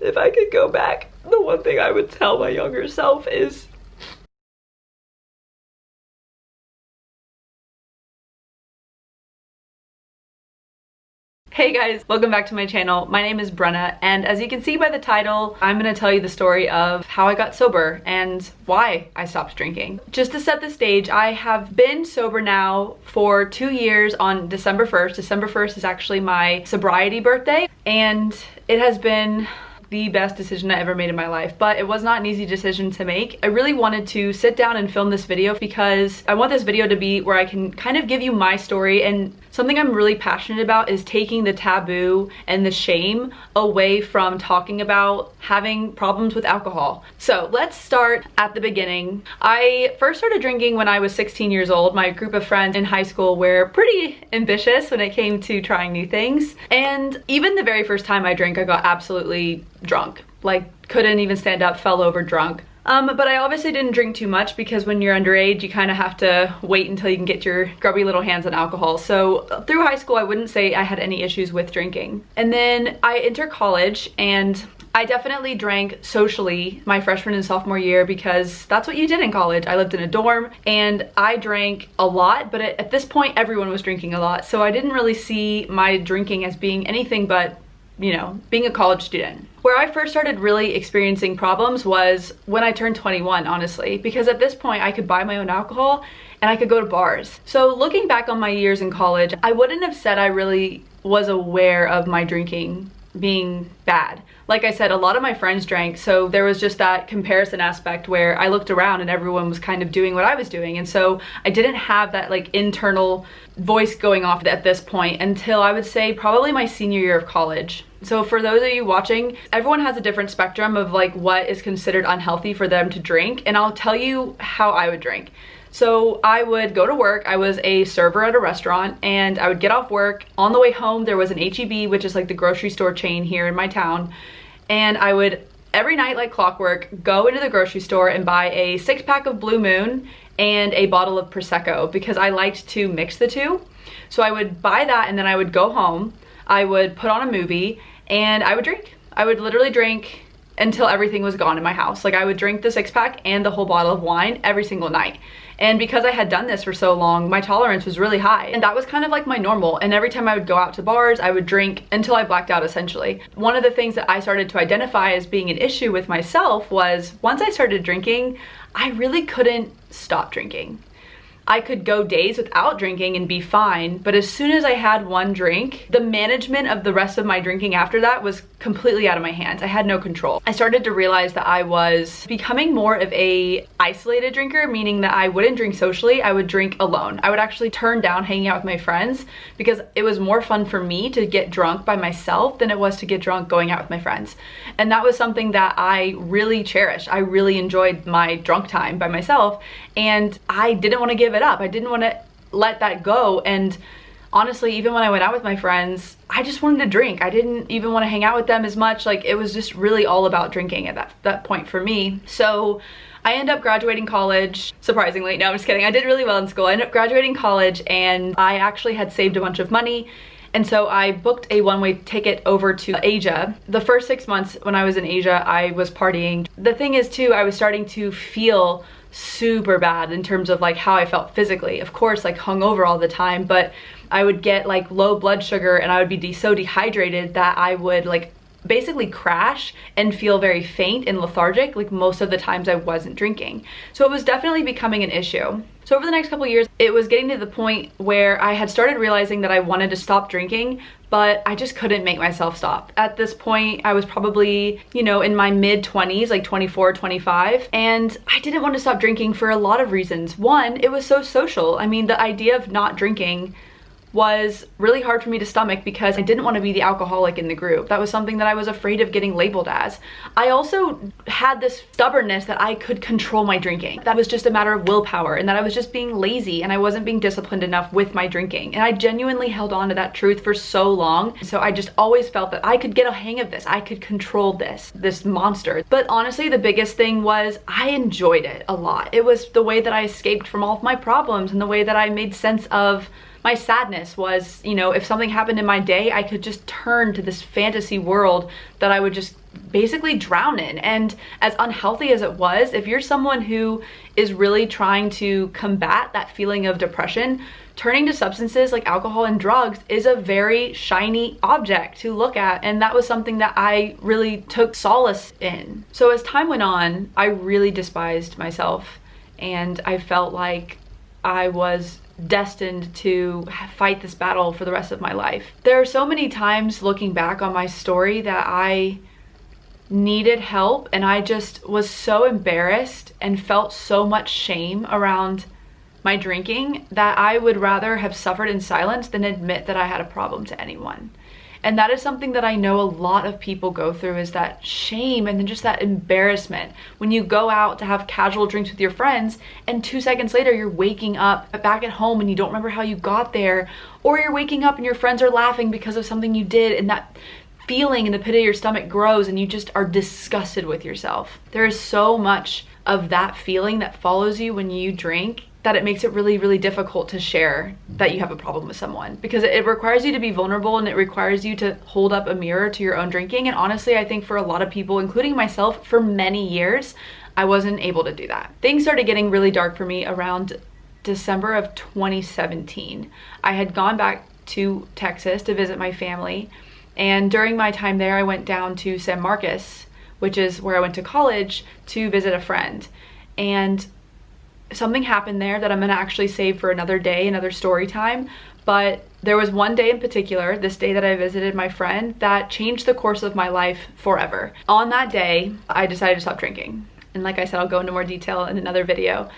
If I could go back, the one thing I would tell my younger self is hey guys, welcome back to my channel. My name is Brenna, and as you can see by the title, I'm gonna tell you the story of how I got sober and why I stopped drinking. Just to set the stage, I have been sober now for 2 years on December 1st. December 1st is actually my sobriety birthday, and it has been the best decision I ever made in my life, but it was not an easy decision to make. I really wanted to sit down and film this video because I want this video to be where I can kind of give you my story, and something I'm really passionate about is taking the taboo and the shame away from talking about having problems with alcohol. So let's start at the beginning. I first started drinking when I was 16 years old. My group of friends in high school were pretty ambitious when it came to trying new things, and even the very first time I drank, I got absolutely drunk. Like, couldn't even stand up, fell over drunk. But I obviously didn't drink too much because when you're underage, you kind of have to wait until you can get your grubby little hands on alcohol. So through high school, I wouldn't say I had any issues with drinking. And then I entered college, and I definitely drank socially my freshman and sophomore year because that's what you did in college. I lived in a dorm and I drank a lot, but at this point, everyone was drinking a lot. So I didn't really see my drinking as being anything but, you know, being a college student. Where I first started really experiencing problems was when I turned 21, honestly, because at this point I could buy my own alcohol and I could go to bars. So looking back on my years in college, I wouldn't have said I really was aware of my drinking being bad. Like I said, a lot of my friends drank, so there was just that comparison aspect where I looked around and everyone was kind of doing what I was doing, and so I didn't have that like internal voice going off at this point until I would say probably my senior year of college. So for those of you watching, everyone has a different spectrum of like what is considered unhealthy for them to drink, and I'll tell you how I would drink. So I would go to work. I was a server at a restaurant, and I would get off work. On the way home, there was an H-E-B, which is like the grocery store chain here in my town. And I would, every night like clockwork, go into the grocery store and buy a 6-pack of Blue Moon and a bottle of Prosecco because I liked to mix the two. So I would buy that, and then I would go home. I would put on a movie and I would drink. I would literally drink until everything was gone in my house. Like, I would drink the 6-pack and the whole bottle of wine every single night. And because I had done this for so long, my tolerance was really high, and that was kind of like my normal. And every time I would go out to bars, I would drink until I blacked out, essentially. One of the things that I started to identify as being an issue with myself was once I started drinking, I really couldn't stop drinking. I could go days without drinking and be fine, but as soon as I had one drink, the management of the rest of my drinking after that was completely out of my hands. I had no control. I started to realize that I was becoming more of a isolated drinker, meaning that I wouldn't drink socially, I would drink alone. I would actually turn down hanging out with my friends because it was more fun for me to get drunk by myself than it was to get drunk going out with my friends. And that was something that I really cherished. I really enjoyed my drunk time by myself, and I didn't want to give it up. I didn't want to let that go. And honestly, even when I went out with my friends, I just wanted to drink. I didn't even want to hang out with them as much. Like, it was just really all about drinking at that point for me. So I ended up graduating college, surprisingly. No, I'm just kidding. I did really well in school. I ended up graduating college, and I actually had saved a bunch of money. And so I booked a one-way ticket over to Asia. The first 6 months when I was in Asia, I was partying. The thing is too, I was starting to feel super bad in terms of like how I felt physically. Of course, like hungover all the time, but I would get like low blood sugar, and I would be so dehydrated that I would like basically crash and feel very faint and lethargic like most of the times I wasn't drinking. So it was definitely becoming an issue. So over the next couple of years, it was getting to the point where I had started realizing that I wanted to stop drinking, but I just couldn't make myself stop. At this point, I was probably, you know, in my mid-20s, like 24, 25, and I didn't want to stop drinking for a lot of reasons. One, it was so social. I mean, the idea of not drinking was really hard for me to stomach because I didn't want to be the alcoholic in the group. That was something that I was afraid of getting labeled as. I also had this stubbornness that I could control my drinking. That was just a matter of willpower, and that I was just being lazy and I wasn't being disciplined enough with my drinking. And I genuinely held on to that truth for so long. So I just always felt that I could get a hang of this. I could control this monster. But honestly, the biggest thing was I enjoyed it a lot. It was the way that I escaped from all of my problems and the way that I made sense of My sadness was, you know, if something happened in my day, I could just turn to this fantasy world that I would just basically drown in. And as unhealthy as it was, if you're someone who is really trying to combat that feeling of depression, turning to substances like alcohol and drugs is a very shiny object to look at, and that was something that I really took solace in. So as time went on, I really despised myself, and I felt like I was destined to fight this battle for the rest of my life. There are so many times looking back on my story that I needed help, and I just was so embarrassed and felt so much shame around my drinking that I would rather have suffered in silence than admit that I had a problem to anyone. And that is something that I know a lot of people go through, is that shame and then just that embarrassment when you go out to have casual drinks with your friends and 2 seconds later you're waking up back at home and you don't remember how you got there, or you're waking up and your friends are laughing because of something you did, and that feeling in the pit of your stomach grows and you just are disgusted with yourself. There is so much of that feeling that follows you when you drink that it makes it really, really difficult to share that you have a problem with someone, because it requires you to be vulnerable and it requires you to hold up a mirror to your own drinking. And honestly, I think for a lot of people, including myself, for many years, I wasn't able to do that. Things started getting really dark for me around December of 2017. I had gone back to Texas to visit my family, and during my time there, I went down to San Marcos, which is where I went to college, to visit a friend. And something happened there that I'm gonna actually save for another day, another story time. But there was one day in particular, this day that I visited my friend, that changed the course of my life forever. On that day, I decided to stop drinking. And like I said, I'll go into more detail in another video.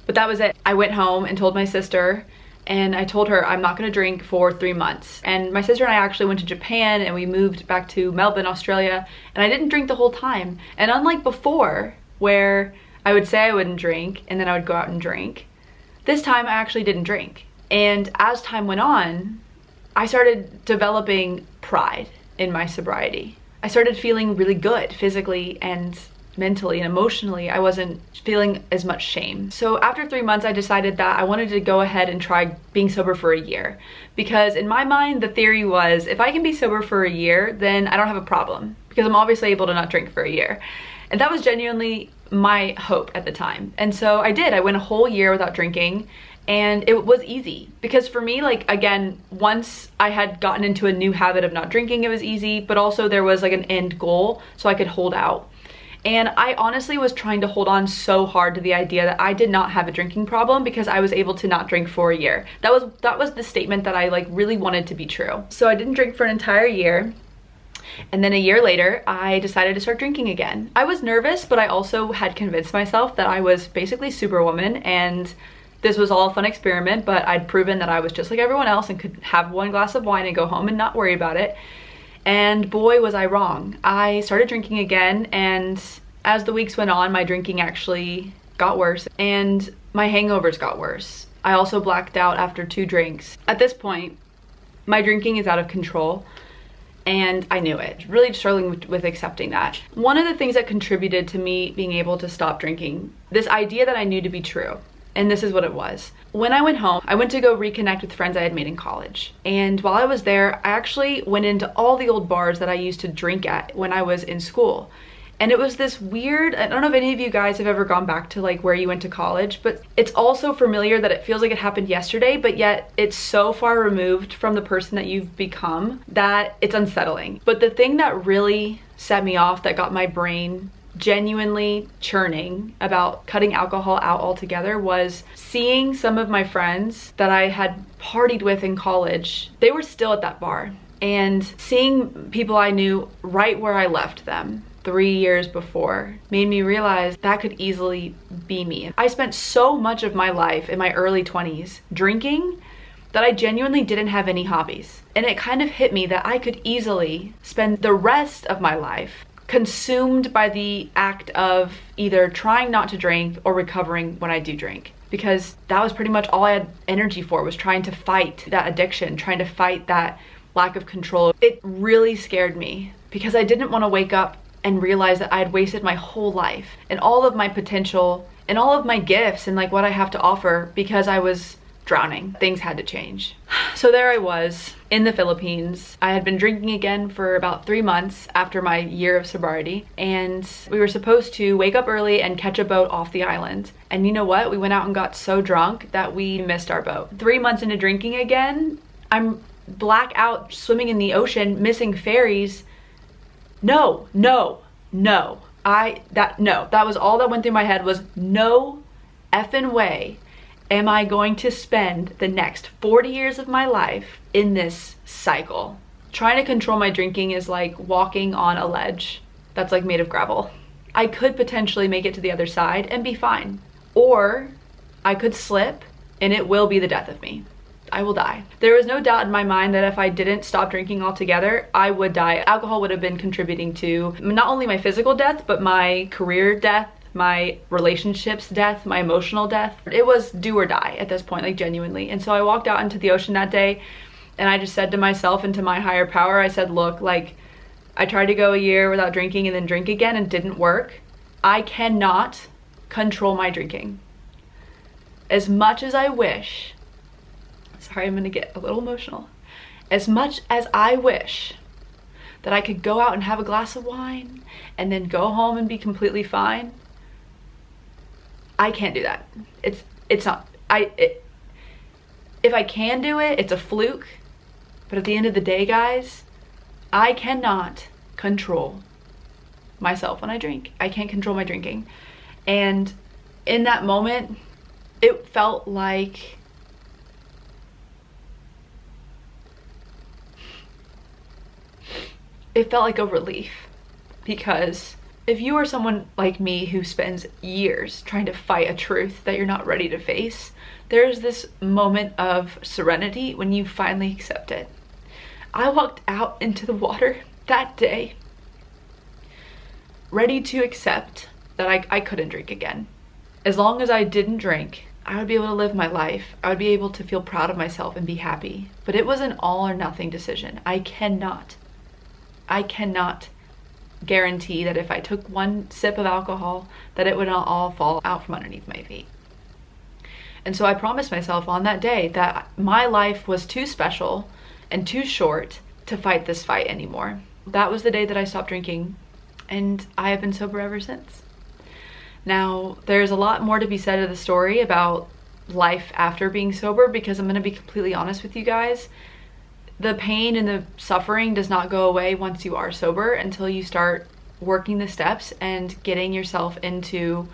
But that was it. I went home and told my sister, and I told her I'm not gonna drink for 3 months. And my sister and I actually went to Japan and we moved back to Melbourne, Australia, and I didn't drink the whole time. And unlike before, where I would say I wouldn't drink and then I would go out and drink, this time I actually didn't drink. And as time went on, I started developing pride in my sobriety. I started feeling really good physically and mentally and emotionally. I wasn't feeling as much shame. So after 3 months, I decided that I wanted to go ahead and try being sober for a year, because in my mind, the theory was if I can be sober for a year, then I don't have a problem, because I'm obviously able to not drink for a year. And that was genuinely my hope at the time. And so I did. I went a whole year without drinking, and it was easy, because for me, like, again, once I had gotten into a new habit of not drinking, it was easy, but also there was like an end goal so I could hold out. And I honestly was trying to hold on so hard to the idea that I did not have a drinking problem because I was able to not drink for a year. That was the statement that I like really wanted to be true. So I didn't drink for an entire year. And then a year later, I decided to start drinking again. I was nervous, but I also had convinced myself that I was basically Superwoman, and this was all a fun experiment, but I'd proven that I was just like everyone else and could have 1 glass of wine and go home and not worry about it. And boy, was I wrong. I started drinking again, and as the weeks went on, my drinking actually got worse and my hangovers got worse. I also blacked out after 2 drinks. At this point, my drinking is out of control, and I knew it. Really struggling with accepting that. One of the things that contributed to me being able to stop drinking, this idea that I knew to be true, and this is what it was. When I went home, I went to go reconnect with friends I had made in college. And while I was there, I actually went into all the old bars that I used to drink at when I was in school. And it was this weird, I don't know if any of you guys have ever gone back to like where you went to college, but it's also familiar that it feels like it happened yesterday, but yet it's so far removed from the person that you've become that it's unsettling. But the thing that really set me off, that got my brain genuinely churning about cutting alcohol out altogether, was seeing some of my friends that I had partied with in college. They were still at that bar, and seeing people I knew right where I left them 3 years before made me realize that could easily be me. I spent so much of my life in my early 20s drinking that I genuinely didn't have any hobbies. And it kind of hit me that I could easily spend the rest of my life consumed by the act of either trying not to drink or recovering when I do drink, because that was pretty much all I had energy for, was trying to fight that addiction, trying to fight that lack of control. It really scared me because I didn't want to wake up and realize that I had wasted my whole life and all of my potential and all of my gifts and like what I have to offer because I was drowning. Things had to change. So there I was in the Philippines. I had been drinking again for about 3 months after my year of sobriety, and we were supposed to wake up early and catch a boat off the island. And you know what? We went out and got so drunk that we missed our boat. 3 months into drinking again, I'm black out swimming in the ocean, missing ferries. No. That was all that went through my head was no effing way am I going to spend the next 40 years of my life in this cycle. Trying to control my drinking is like walking on a ledge that's like made of gravel. I could potentially make it to the other side and be fine. Or I could slip and it will be the death of me. I will die. There was no doubt in my mind that if I didn't stop drinking altogether, I would die. Alcohol would have been contributing to not only my physical death, but my career death, my relationships death, my emotional death. It was do or die at this point, like genuinely. And so I walked out into the ocean that day and I just said to myself and to my higher power, I said, look, like I tried to go a year without drinking and then drink again and didn't work. I cannot control my drinking. As much as I wish, sorry, I'm gonna get a little emotional. As much as I wish that I could go out and have a glass of wine and then go home and be completely fine, I can't do that. It's not, if I can do it, it's a fluke. But at the end of the day, guys, I cannot control myself when I drink. I can't control my drinking. And in that moment, it felt like a relief, because if you are someone like me who spends years trying to fight a truth that you're not ready to face, there's this moment of serenity when you finally accept it. I walked out into the water that day ready to accept that I couldn't drink again. As long as I didn't drink, I would be able to live my life. I would be able to feel proud of myself and be happy. But it was an all or nothing decision. I cannot guarantee that if I took one sip of alcohol, that it would not all fall out from underneath my feet. And so I promised myself on that day that my life was too special and too short to fight this fight anymore. That was the day that I stopped drinking, and I have been sober ever since. Now, there's a lot more to be said of the story about life after being sober, because I'm going to be completely honest with you guys. The pain and the suffering does not go away once you are sober until you start working the steps and getting yourself into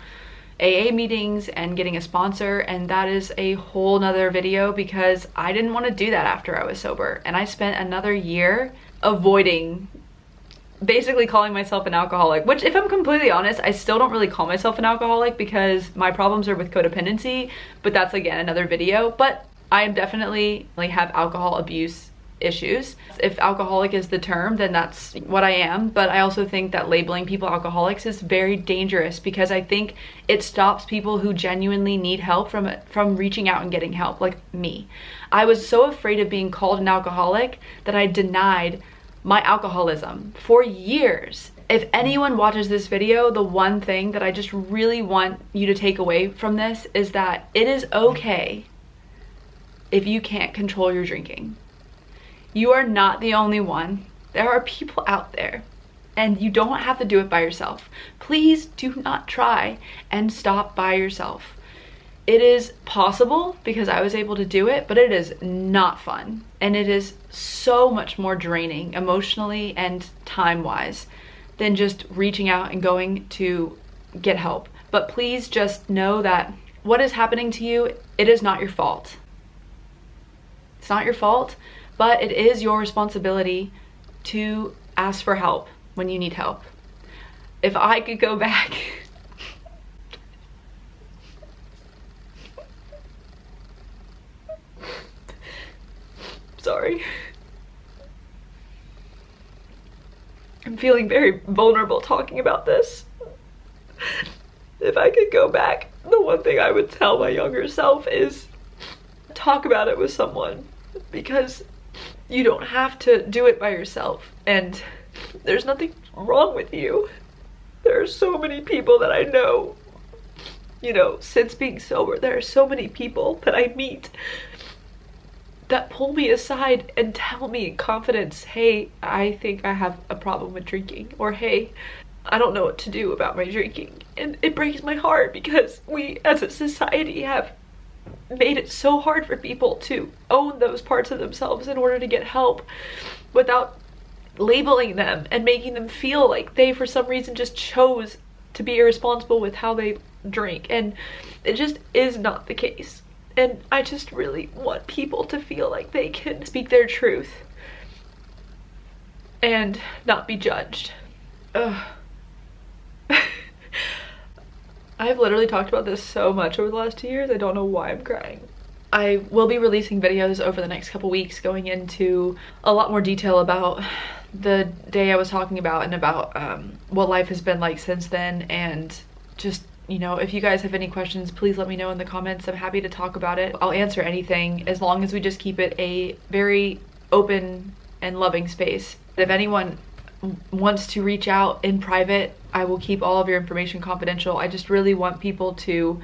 AA meetings and getting a sponsor. And that is a whole nother video, because I didn't want to do that after I was sober. And I spent another year avoiding basically calling myself an alcoholic, which, if I'm completely honest, I still don't really call myself an alcoholic because my problems are with codependency, but that's again another video. But I am definitely have alcohol abuse issues. If alcoholic is the term, then that's what I am. But I also think that labeling people alcoholics is very dangerous, because I think it stops people who genuinely need help from reaching out and getting help, like me. I was so afraid of being called an alcoholic that I denied my alcoholism for years. If anyone watches this video, the one thing that I just really want you to take away from this is that it is okay if you can't control your drinking. You are not the only one. There are people out there, and you don't have to do it by yourself. Please do not try and stop by yourself. It is possible, because I was able to do it, but it is not fun. And it is so much more draining emotionally and time-wise than just reaching out and going to get help. But please just know that what is happening to you, it is not your fault. It's not your fault, but it is your responsibility to ask for help when you need help. If I could go back sorry. I'm feeling very vulnerable talking about this. If I could go back, the one thing I would tell my younger self is talk about it with someone, because you don't have to do it by yourself, and there's nothing wrong with you. There are so many people that I know you know, since being sober, there are so many people that I meet that pull me aside and tell me in confidence, hey, I think I have a problem with drinking, or hey, I don't know what to do about my drinking. And it breaks my heart because we as a society have made it so hard for people to own those parts of themselves in order to get help without labeling them and making them feel like they for some reason just chose to be irresponsible with how they drink, and it just is not the case. And I just really want people to feel like they can speak their truth and not be judged. Ugh. I've literally talked about this so much over the last 2 years, I don't know why I'm crying. I will be releasing videos over the next couple weeks going into a lot more detail about the day I was talking about and about what life has been like since then, and just, you know, if you guys have any questions, please let me know in the comments. I'm happy to talk about it. I'll answer anything as long as we just keep it a very open and loving space. If anyone wants to reach out in private, I will keep all of your information confidential. I just really want people to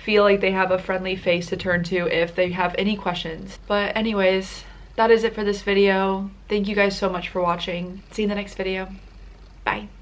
feel like they have a friendly face to turn to if they have any questions. But anyways, that is it for this video. Thank you guys so much for watching. See you in the next video. Bye.